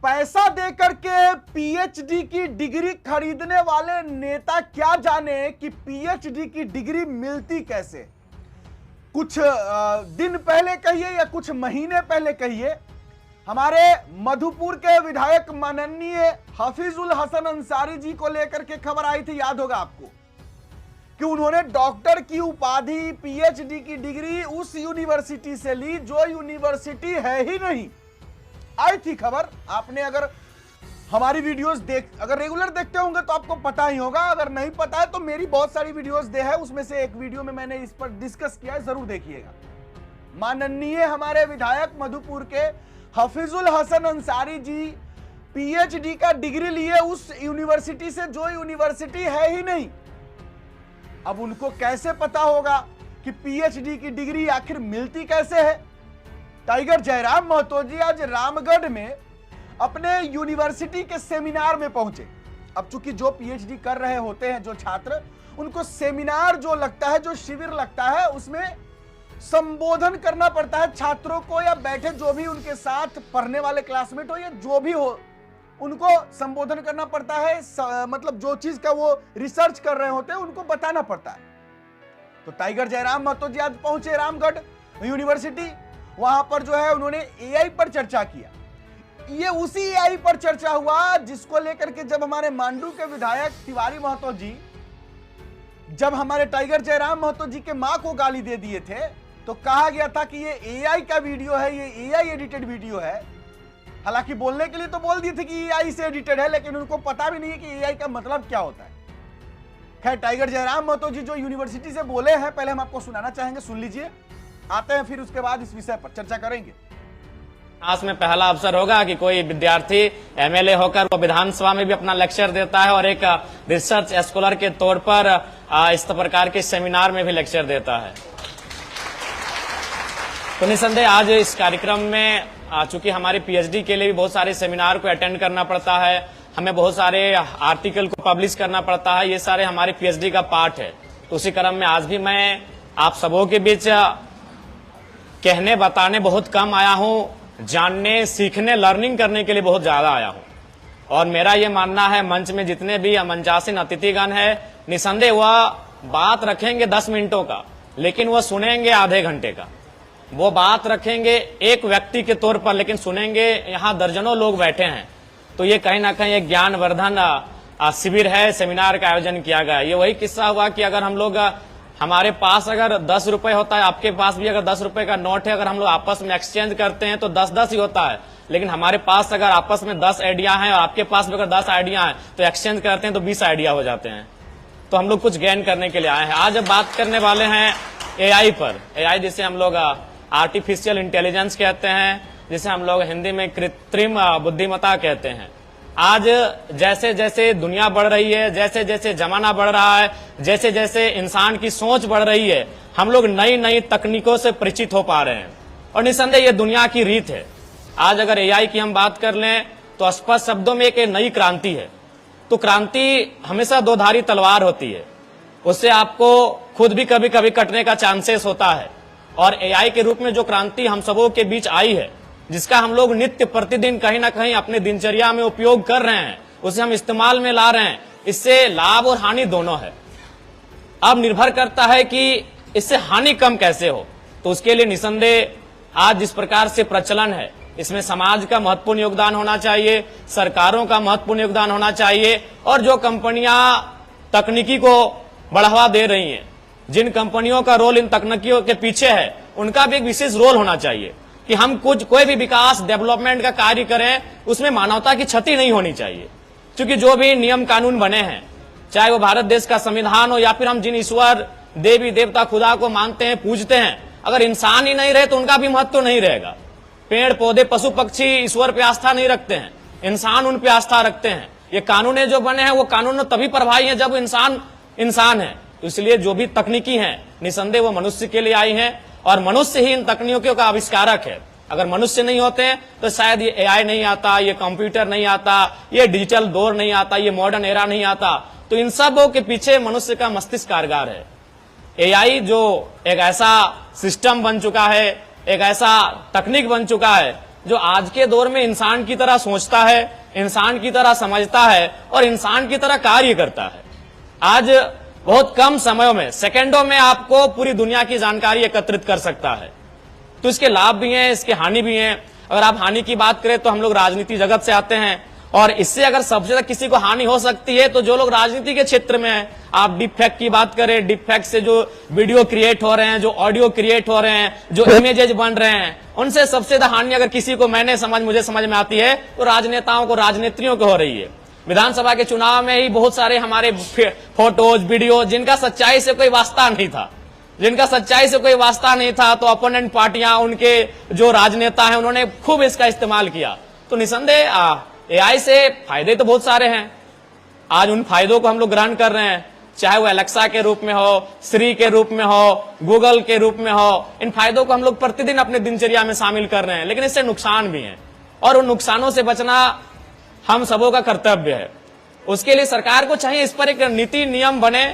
पैसा देकर के पीएचडी की डिग्री खरीदने वाले नेता क्या जाने कि पीएचडी की डिग्री मिलती कैसे। कुछ दिन पहले कहिए या कुछ महीने पहले कहिए, हमारे मधुपुर के विधायक माननीय हफीजुल हसन अंसारी जी को लेकर के खबर आई थी, याद होगा आपको, कि उन्होंने डॉक्टर की उपाधि, पीएचडी की डिग्री उस यूनिवर्सिटी से ली जो यूनिवर्सिटी है ही नहीं। आई थी खबर, आपने अगर हमारी वीडियोस अगर रेगुलर देखते होंगे तो आपको पता ही होगा, अगर नहीं पता है तो मेरी बहुत सारी वीडियोस है, उसमें से एक वीडियो में मैंने इस पर डिस्कस किया है, जरूर देखिएगा। माननीय हमारे विधायक मधुपुर के हफीजुल हसन अंसारी जी पीएचडी का डिग्री लिए उस यूनिवर्सिटी से जो यूनिवर्सिटी है ही नहीं। अब उनको कैसे पता होगा कि पीएचडी की डिग्री आखिर मिलती कैसे है। टाइगर जयराम महतो जी आज रामगढ़ में अपने यूनिवर्सिटी के सेमिनार में पहुंचे। अब चूंकि जो पीएचडी कर रहे होते हैं जो छात्र, उनको सेमिनार जो लगता है, जो शिविर लगता है, उसमें संबोधन करना पड़ता है छात्रों को, या बैठे जो भी उनके साथ पढ़ने वाले क्लासमेट हो या जो भी हो, उनको संबोधन करना पड़ता है। मतलब जो चीज का वो रिसर्च कर रहे होते हैं उनको बताना पड़ता है। तो टाइगर जयराम महतो जी आज पहुंचे रामगढ़ यूनिवर्सिटी, वहां पर जो है उन्होंने एआई पर चर्चा किया। ये उसी एआई पर चर्चा हुआ जिसको लेकर के जब हमारे मांडू के विधायक तिवारी महतो जी, जब हमारे टाइगर जयराम महतो जी के मां को गाली दे दिए थे, तो कहा गया था कि ये एआई का वीडियो है, ये एआई एडिटेड वीडियो है। हालांकि बोलने के लिए तो बोल दिए थे कि एआई से एडिटेड है, लेकिन उनको पता भी नहीं है कि एआई का मतलब क्या होता है। खैर, टाइगर जयराम महतो जी जो यूनिवर्सिटी से बोले हैं, पहले हम आपको सुनाना चाहेंगे, सुन लीजिए, आते हैं फिर उसके बाद इस विषय पर चर्चा करेंगे। आज में पहला अवसर होगा कि कोई विद्यार्थी एमएलए होकर वो विधानसभा में भी अपना लेक्चर देता है और एक रिसर्च स्कॉलर के तौर पर इस प्रकार के सेमिनार में भी लेक्चर देता है। तो निसंदेह आज इस कार्यक्रम में चूंकि हमारी पीएचडी के लिए भी बहुत सारे सेमिनार को अटेंड करना पड़ता है, हमें बहुत सारे आर्टिकल को पब्लिश करना पड़ता है, ये सारे हमारी पीएचडी का पार्ट है। तो उसी क्रम में आज भी मैं आप सबों के बीच कहने बताने बहुत कम आया हूं, जानने, सीखने, लर्निंग करने के लिए बहुत ज्यादा आया हूं। और मेरा ये मानना है, मंच में जितने भी मंचासीन अतिथिगण है, निसंदेह वह बात रखेंगे 10 मिनटों का, लेकिन वह सुनेंगे आधे घंटे का। वो बात रखेंगे एक व्यक्ति के तौर पर, लेकिन सुनेंगे यहाँ दर्जनों लोग बैठे हैं। तो ये कहीं ना कहीं एक ज्ञानवर्धन शिविर है, सेमिनार का आयोजन किया गया। ये वही किस्सा हुआ कि अगर हम लोग, हमारे पास अगर 10 रुपए होता है, आपके पास भी अगर 10 रुपए का नोट है, अगर हम लोग आपस में एक्सचेंज करते हैं तो 10-10 ही होता है। लेकिन हमारे पास अगर आपस में 10 आइडिया हैं और आपके पास भी अगर 10 आइडिया हैं तो एक्सचेंज करते हैं तो 20 आइडिया हो जाते हैं। तो हम लोग कुछ गेन करने के लिए आए हैं। आज बात करने वाले हैं एआई पर। एआई जिसे हम लोग आर्टिफिशियल इंटेलिजेंस कहते हैं, जिसे हम लोग हिंदी में कृत्रिम बुद्धिमत्ता कहते हैं। आज जैसे जैसे दुनिया बढ़ रही है, जैसे जैसे जमाना बढ़ रहा है, जैसे जैसे इंसान की सोच बढ़ रही है, हम लोग नई नई तकनीकों से परिचित हो पा रहे हैं। और निसंदेह ये दुनिया की रीत है। आज अगर एआई की हम बात कर लें तो स्पष्ट शब्दों में एक नई क्रांति है। तो क्रांति हमेशा दो धारी तलवार होती है, उससे आपको खुद भी कभी कभी कटने का चांसेस होता है। और एआई के रूप में जो क्रांति हम सबों के बीच आई है, जिसका हम लोग नित्य प्रतिदिन कहीं ना कहीं अपने दिनचर्या में उपयोग कर रहे हैं, उसे हम इस्तेमाल में ला रहे हैं, इससे लाभ और हानि दोनों है। अब निर्भर करता है कि इससे हानि कम कैसे हो। तो उसके लिए निसंदेह आज जिस प्रकार से प्रचलन है, इसमें समाज का महत्वपूर्ण योगदान होना चाहिए, सरकारों का महत्वपूर्ण योगदान होना चाहिए, और जो कंपनियां तकनीकी को बढ़ावा दे रही हैं, जिन कंपनियों का रोल इन तकनीकियों के पीछे है, उनका भी एक विशेष रोल होना चाहिए कि हम कोई भी विकास, डेवलपमेंट का कार्य करें, उसमें मानवता की क्षति नहीं होनी चाहिए। क्योंकि जो भी नियम कानून बने हैं, चाहे वो भारत देश का संविधान हो या फिर हम जिन ईश्वर, देवी देवता, खुदा को मानते हैं, पूजते हैं, अगर इंसान ही नहीं रहे तो उनका भी महत्व नहीं रहेगा। पेड़ पौधे, पशु पक्षी ईश्वर पे आस्था नहीं रखते हैं, इंसान उन पे आस्था रखते हैं। ये कानून जो बने हैं वो कानून तभी प्रभावी है जब इंसान है। तो इसलिए जो भी तकनीकी हैं, निसंदेह वो मनुष्य के लिए आई हैं, और मनुष्य ही इन तकनीकों का आविष्कारक है। अगर मनुष्य नहीं होते हैं तो शायद ये एआई नहीं आता, ये कंप्यूटर नहीं आता, ये डिजिटल दौर नहीं आता, ये मॉडर्न एरा नहीं आता। तो इन सबों के पीछे मनुष्य का मस्तिष्क कारगर है। एआई जो एक ऐसा सिस्टम बन चुका है, एक ऐसा तकनीक बन चुका है जो आज के दौर में इंसान की तरह सोचता है, इंसान की तरह समझता है और इंसान की तरह कार्य करता है। आज बहुत कम समयों में, सेकंडों में आपको पूरी दुनिया की जानकारी एकत्रित कर सकता है। तो इसके लाभ भी हैं, इसके हानि भी हैं। अगर आप हानि की बात करें तो हम लोग राजनीति जगत से आते हैं और इससे अगर सबसे ज्यादा किसी को हानि हो सकती है तो जो लोग राजनीति के क्षेत्र में हैं। आप डीप फैक्ट की बात करें, डीप फैक्ट से जो वीडियो क्रिएट हो रहे हैं, जो ऑडियो क्रिएट हो रहे हैं, जो इमेजेस बन रहे हैं, उनसे सबसे ज्यादा हानि अगर किसी को मुझे समझ में आती है तो राजनेताओं को, राजनेत्रियों को हो रही है। विधानसभा के चुनाव में ही बहुत सारे हमारे फोटोज, वीडियो जिनका सच्चाई से कोई वास्ता नहीं था, तो अपोनेंट पार्टियां, उनके जो राजनेता हैं, उन्होंने खूब इसका इस्तेमाल किया। तो निसंदेह एआई से फायदे तो बहुत सारे हैं। आज उन फायदों को हम लोग ग्रहण कर रहे हैं, चाहे वो एलेक्सा के रूप में हो, श्री के रूप में हो, गूगल के रूप में हो। इन फायदों को हम लोग प्रतिदिन अपने दिनचर्या में शामिल कर रहे हैं, लेकिन इससे नुकसान भी हैं और उन नुकसानों से बचना हम सबों का कर्तव्य है। उसके लिए सरकार को चाहिए इस पर एक नीति नियम बने।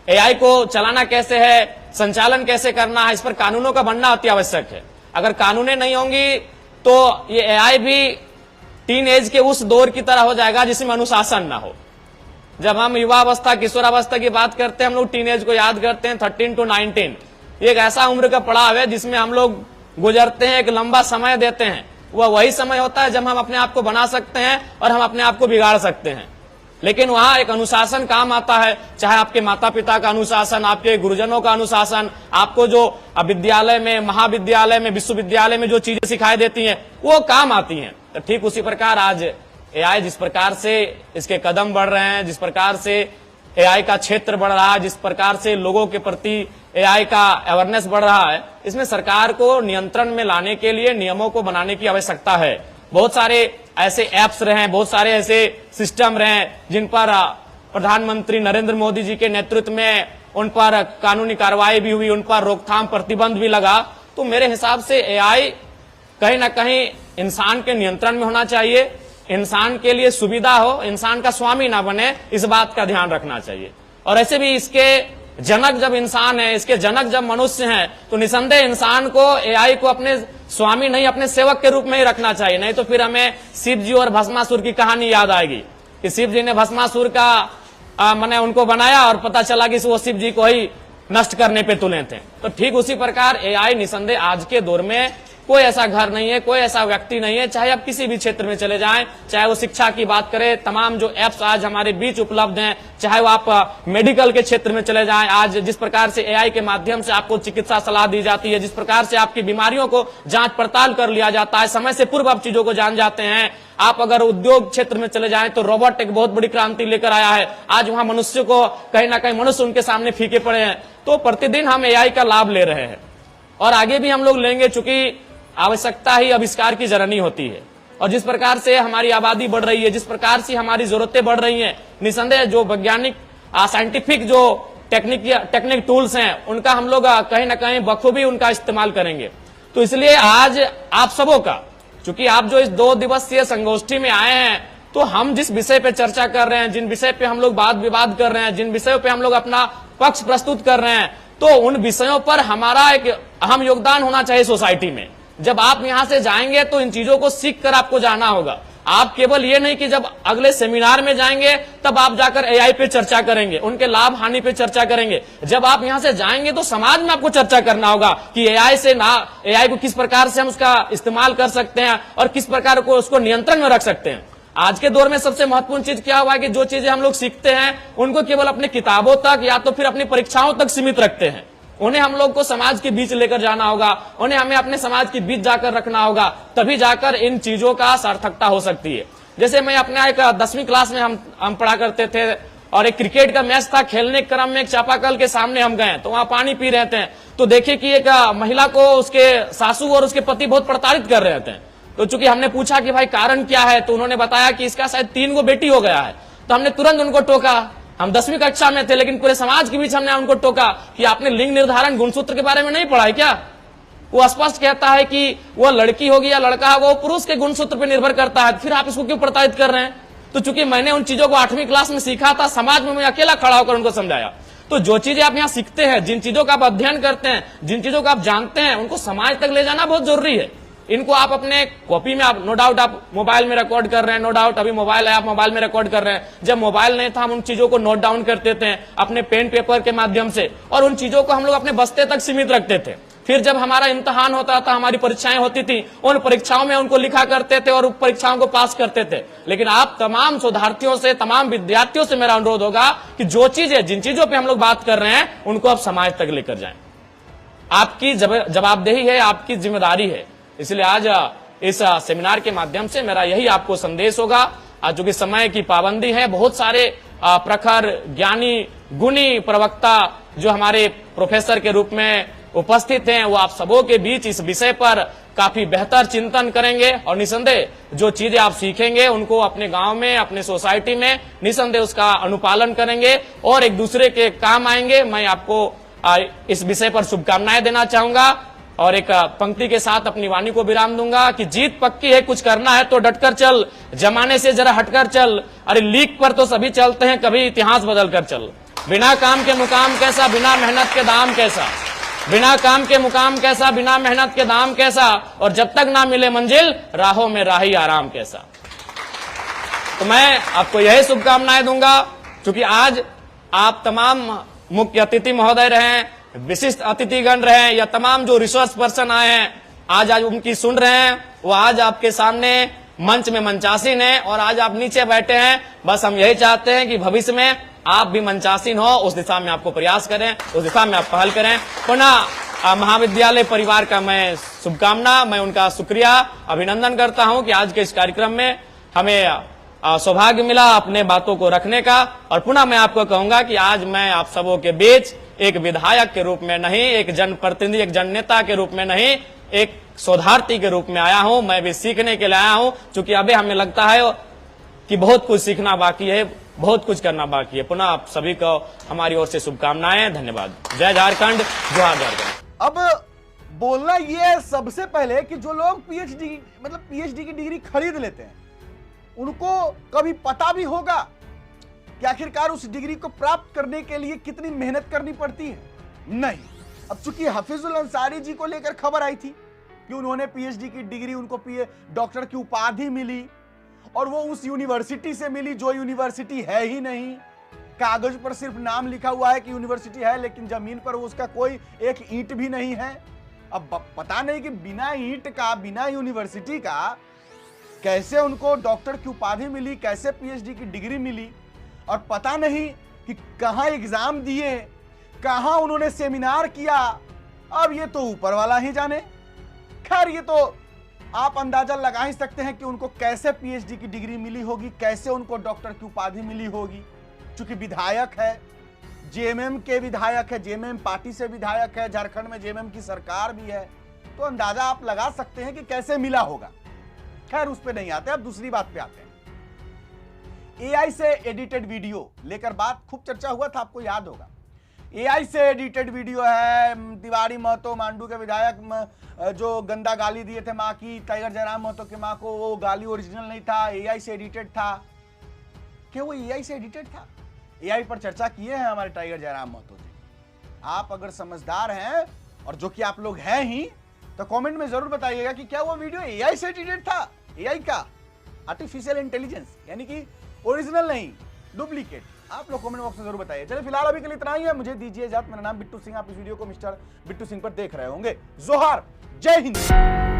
एआई को चलाना कैसे है, संचालन कैसे करना है, इस पर कानूनों का बनना अति आवश्यक है। अगर कानूनें नहीं होंगी तो ये एआई भी टीन एज के उस दौर की तरह हो जाएगा जिसमें अनुशासन ना हो। जब हम युवावस्था, किशोरावस्था की बात करते हैं, हम लोग टीन एज को याद करते हैं, 13 to 19। ये एक ऐसा उम्र का पड़ाव है जिसमें हम लोग गुजरते हैं, एक लंबा समय देते हैं। वह वही समय होता है जब हम अपने आप को बना सकते हैं और हम अपने आप को बिगाड़ सकते हैं। लेकिन वहां एक अनुशासन काम आता है, चाहे आपके माता पिता का अनुशासन, आपके गुरुजनों का अनुशासन, आपको जो विद्यालय में, महाविद्यालय में, विश्वविद्यालय में जो चीजें सिखाई देती हैं वो काम आती हैं। तो ठीक उसी प्रकार आज एआई जिस प्रकार से इसके कदम बढ़ रहे हैं, जिस प्रकार से एआई का क्षेत्र बढ़ रहा है, जिस प्रकार से लोगों के प्रति एआई का अवेयरनेस बढ़ रहा है, इसमें सरकार को नियंत्रण में लाने के लिए नियमों को बनाने की आवश्यकता है। बहुत सारे ऐसे ऐप्स रहे, बहुत सारे ऐसे सिस्टम रहे जिन पर प्रधानमंत्री नरेंद्र मोदी जी के नेतृत्व में उन पर कानूनी कार्रवाई भी हुई, उन पर रोकथाम प्रतिबंध भी लगा। तो मेरे हिसाब से एआई कहीं ना कहीं इंसान के नियंत्रण में होना चाहिए, इंसान के लिए सुविधा हो, इंसान का स्वामी ना बने, इस बात का ध्यान रखना चाहिए। और ऐसे भी इसके जनक जब इंसान है, इसके जनक जब मनुष्य हैं, तो निसंदेह इंसान को, एआई को अपने स्वामी नहीं, अपने सेवक के रूप में ही रखना चाहिए। नहीं तो फिर हमें शिव जी और भस्मासुर की कहानी याद आएगी कि शिव जी ने भस्मासुर का मैंने उनको बनाया और पता चला कि वो शिव जी को ही नष्ट करने पे तुले थे। तो ठीक उसी प्रकार एआई निसंदेह आज के दौर में कोई ऐसा घर नहीं है, कोई ऐसा व्यक्ति नहीं है, चाहे आप किसी भी क्षेत्र में चले जाएं, चाहे वो शिक्षा की बात करें, तमाम जो एप्स आज हमारे बीच उपलब्ध हैं, चाहे वो आप मेडिकल के क्षेत्र में चले जाएं, आज जिस प्रकार से एआई के माध्यम से आपको चिकित्सा सलाह दी जाती है, जिस प्रकार से आपकी बीमारियों को जांच पड़ताल कर लिया जाता है, समय से पूर्व आप चीजों को जान जाते हैं। आप अगर उद्योग क्षेत्र में चले जाएं तो रोबोट एक बहुत बड़ी क्रांति लेकर आया है। आज वहां मनुष्य को कहीं ना कहीं मनुष्य उनके सामने फीके पड़े हैं। तो प्रतिदिन हम एआई का लाभ ले रहे हैं और आगे भी हम लोग लेंगे, चूंकि आवश्यकता ही आविष्कार की जननी होती है। और जिस प्रकार से हमारी आबादी बढ़ रही है, जिस प्रकार से हमारी जरूरतें बढ़ रही हैं, निसंदेह जो वैज्ञानिक साइंटिफिक जो टेक्निक टूल्स हैं, उनका हम लोग कहीं ना कहीं बखूबी उनका इस्तेमाल करेंगे। तो इसलिए आज आप सबों का, चूंकि आप जो इस 2 दिवसीय संगोष्ठी में आए हैं, तो हम जिस विषय पे चर्चा कर रहे हैं, जिन विषय पे हम लोग वाद विवाद कर रहे हैं, जिन विषयों पे हम लोग अपना पक्ष प्रस्तुत कर रहे हैं, तो उन विषयों पर हमारा एक अहम योगदान होना चाहिए सोसाइटी में। जब आप यहां से जाएंगे तो इन चीजों को सीख कर आपको जाना होगा। आप केवल ये नहीं कि जब अगले सेमिनार में जाएंगे तब आप जाकर एआई पे चर्चा करेंगे, उनके लाभ हानि पे चर्चा करेंगे। जब आप यहां से जाएंगे तो समाज में आपको चर्चा करना होगा कि एआई को किस प्रकार से हम उसका इस्तेमाल कर सकते हैं और किस प्रकार को उसको नियंत्रण में रख सकते हैं। आज के दौर में सबसे महत्वपूर्ण चीज क्या हुआ है कि जो चीजें हम लोग सीखते हैं उनको केवल अपनी किताबों तक या तो फिर अपनी परीक्षाओं तक सीमित रखते हैं। उन्हें हम लोग को समाज के बीच लेकर जाना होगा, उन्हें हमें अपने समाज के बीच जाकर रखना होगा, तभी जाकर इन चीजों का सार्थकता हो सकती है। जैसे मैं अपने एक 10वीं क्लास में हम पढ़ा करते थे और एक क्रिकेट का मैच था, खेलने के क्रम में एक चापाकल के सामने हम गए तो वहां पानी पी रहे थे, तो देखे कि एक महिला को उसके सासू और उसके पति बहुत प्रताड़ित कर रहे थे। तो चूंकि हमने पूछा कि भाई कारण क्या है, तो उन्होंने बताया कि इसका शायद 3 बेटी हो गया है। तो हमने तुरंत उनको टोका। हम 10वीं कक्षा में थे, लेकिन पूरे समाज के बीच हमने उनको टोका कि आपने लिंग निर्धारण गुणसूत्र के बारे में नहीं पढ़ा है क्या? वो स्पष्ट कहता है कि वो लड़की होगी या लड़का है, वो पुरुष के गुणसूत्र पर निर्भर करता है, फिर आप इसको क्यों प्रताड़ित कर रहे हैं? तो चूंकि मैंने उन चीजों को 8वीं क्लास में सीखा था, समाज में मैं अकेला खड़ा होकर उनको समझाया। तो जो चीजें आप यहाँ सीखते हैं, जिन चीजों का आप अध्ययन करते हैं, जिन चीजों का आप जानते हैं, उनको समाज तक ले जाना बहुत जरूरी है। इनको आप अपने कॉपी में, आप नो डाउट आप मोबाइल में रिकॉर्ड कर रहे हैं, नो डाउट अभी मोबाइल है, आप मोबाइल में रिकॉर्ड कर रहे हैं। जब मोबाइल नहीं था हम उन चीजों को नोट डाउन करते थे अपने पेन पेपर के माध्यम से, और उन चीजों को हम लोग अपने बस्ते तक सीमित रखते थे। फिर जब हमारा इम्तिहान होता था, हमारी परीक्षाएं होती थी, उन परीक्षाओं में उनको लिखा करते थे और परीक्षाओं को पास करते थे। लेकिन आप तमाम शोधार्थियों से, तमाम विद्यार्थियों से मेरा अनुरोध होगा कि जो चीजें, जिन चीजों पे हम लोग बात कर रहे हैं, उनको आप समाज तक लेकर जाएं। आपकी जवाबदेही है, आपकी जिम्मेदारी है। इसलिए आज इस सेमिनार के माध्यम से मेरा यही आपको संदेश होगा। आज चूंकि समय की पाबंदी है, बहुत सारे प्रखर, ज्ञानी, गुणी प्रवक्ता जो हमारे प्रोफेसर के रूप में उपस्थित हैं, वो आप सबों के बीच इस विषय पर काफी बेहतर चिंतन करेंगे, और निसंदेह जो चीजें आप सीखेंगे उनको अपने गांव में, अपने सोसाइटी में निसंदेह उसका अनुपालन करेंगे और एक दूसरे के काम आएंगे। मैं आपको इस विषय पर शुभकामनाएं देना चाहूंगा और एक पंक्ति के साथ अपनी वाणी को विराम दूंगा कि जीत पक्की है, कुछ करना है तो डटकर चल, जमाने से जरा हटकर चल, अरे लीक पर तो सभी चलते हैं, कभी इतिहास बदल कर चल। बिना काम के मुकाम कैसा, बिना मेहनत के दाम कैसा, बिना काम के मुकाम कैसा, बिना मेहनत के दाम कैसा, और जब तक ना मिले मंजिल राहों में राही आराम कैसा। तो मैं आपको यही शुभकामनाएं दूंगा, क्योंकि आज आप तमाम मुख्य अतिथि महोदय रहे, विशिष्ट अतिथिगण रहे, या तमाम जो रिसोर्स पर्सन आए हैं, आज उनकी सुन रहे हैं, वो आज आपके सामने मंच में मंचासीन है और आज आप नीचे बैठे हैं। बस हम यही चाहते हैं कि भविष्य में आप भी मंचासीन हो, उस दिशा में आपको प्रयास करें, उस दिशा में आप पहल करें। पुनः महाविद्यालय परिवार का मैं शुभकामना, मैं उनका शुक्रिया, अभिनंदन करता हूं कि आज के इस कार्यक्रम में हमें सौभाग्य मिला अपने बातों को रखने का। और पुनः मैं आपको कहूंगा कि आज मैं आप सबों के बीच एक विधायक के रूप में नहीं, एक जनप्रतिनिधि, एक जननेता के रूप में नहीं, एक शोधार्थी के रूप में आया हूं। मैं भी सीखने के लिए आया हूं, क्योंकि अभी हमें लगता है कि बहुत कुछ सीखना बाकी है, बहुत कुछ करना बाकी है। पुनः आप सभी को हमारी ओर से शुभकामनाएं, धन्यवाद। जय झारखंड, जोहार झारखंड। अब बोलना यह है सबसे पहले कि जो लोग पीएचडी की डिग्री खरीद लेते हैं, उनको कभी पता भी होगा कि आखिरकार उस डिग्री को प्राप्त करने के लिए कितनी मेहनत करनी पड़ती है? नहीं। अब चूंकि हफीजुल अंसारी जी को लेकर खबर आई थी कि उन्होंने पीएचडी की डिग्री, उनको डॉक्टर की उपाधि मिली, और वो उस यूनिवर्सिटी से मिली जो यूनिवर्सिटी है ही नहीं। कागज पर सिर्फ नाम लिखा हुआ है कि यूनिवर्सिटी है, लेकिन जमीन पर उसका कोई एक ईंट भी नहीं है। अब पता नहीं कि बिना ईंट का, बिना यूनिवर्सिटी का कैसे उनको डॉक्टर की उपाधि मिली, कैसे पीएचडी की डिग्री मिली, और पता नहीं कि कहां एग्जाम दिए, कहां उन्होंने सेमिनार किया। अब ये तो ऊपर वाला ही जाने। खैर, ये तो आप अंदाजा लगा ही सकते हैं कि उनको कैसे पीएचडी की डिग्री मिली होगी, कैसे उनको डॉक्टर की उपाधि मिली होगी। चूंकि विधायक है, जेएमएम के विधायक है, जेएमएम पार्टी से विधायक है, झारखंड में जेएमएम की सरकार भी है, तो अंदाजा आप लगा सकते हैं कि कैसे मिला होगा। खैर, उस पे नहीं आते, अब दूसरी बात पे आते हैं। एआई से एडिटेड वीडियो लेकर बात खूब चर्चा हुआ था, आपको याद होगा। एआई से एडिटेड वीडियो है, तिवारी महतो, मांडू के विधायक जो गंदा गाली दिए थे मां की, टाइगर जयराम महतो की मां को, वो गाली ओरिजिनल नहीं था, एआई से एडिटेड था। क्या वो एआई से एडिटेड था? एआई पर चर्चा किए हैं हमारे टाइगर जयराम महतो जी। आप अगर समझदार हैं, और जो कि आप लोग हैं ही, तो कमेंट में जरूर बताइएगा कि क्या वो वीडियो एआई से एडिटेड था। एआई का आर्टिफिशियल इंटेलिजेंस, यानी कि ओरिजिनल नहीं, डुप्लीकेट। आप लोग कमेंट बॉक्स में जरूर बताइए। चलिए, फिलहाल अभी के लिए इतना ही है, मुझे दीजिए इजाजत। मेरा नाम बिट्टू सिंह, आप इस वीडियो को मिस्टर बिट्टू सिंह पर देख रहे होंगे। जोहार, जय हिंद।